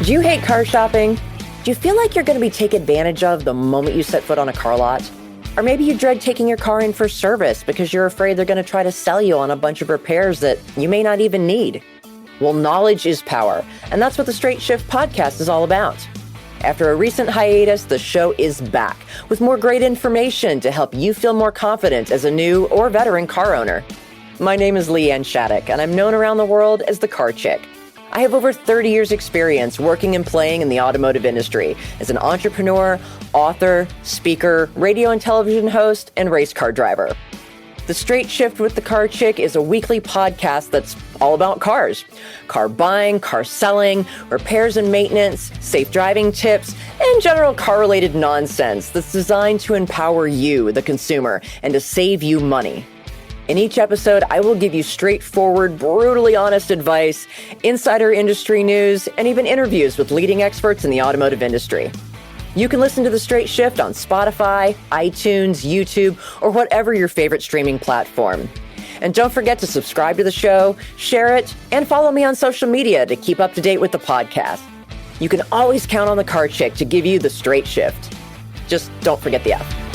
Do you hate car shopping? Do you feel like you're going to be taken advantage of the moment you set foot on a car lot? Or maybe you dread taking your car in for service because you're afraid they're going to try to sell you on a bunch of repairs that you may not even need. Well, knowledge is power, and that's what the Straight Shift podcast is all about. After a recent hiatus, the show is back with more great information to help you feel more confident as a new or veteran car owner. My name is LeeAnn, and I'm known around the world as the Car Chick. I have over 30 years experience working and playing in the automotive industry as an entrepreneur, author, speaker, radio and television host, and race car driver. The Straight Shift with the Car Chick is a weekly podcast that's all about cars. Car buying, car selling, repairs and maintenance, safe driving tips, and general car-related nonsense that's designed to empower you, the consumer, and to save you money. In each episode, I will give you straightforward, brutally honest advice, insider industry news, and even interviews with leading experts in the automotive industry. You can listen to The Straight Shift on Spotify, iTunes, YouTube, or whatever your favorite streaming platform. And don't forget to subscribe to the show, share it, and follow me on social media to keep up to date with the podcast. You can always count on the Car Chick to give you the straight shift. Just don't forget the F.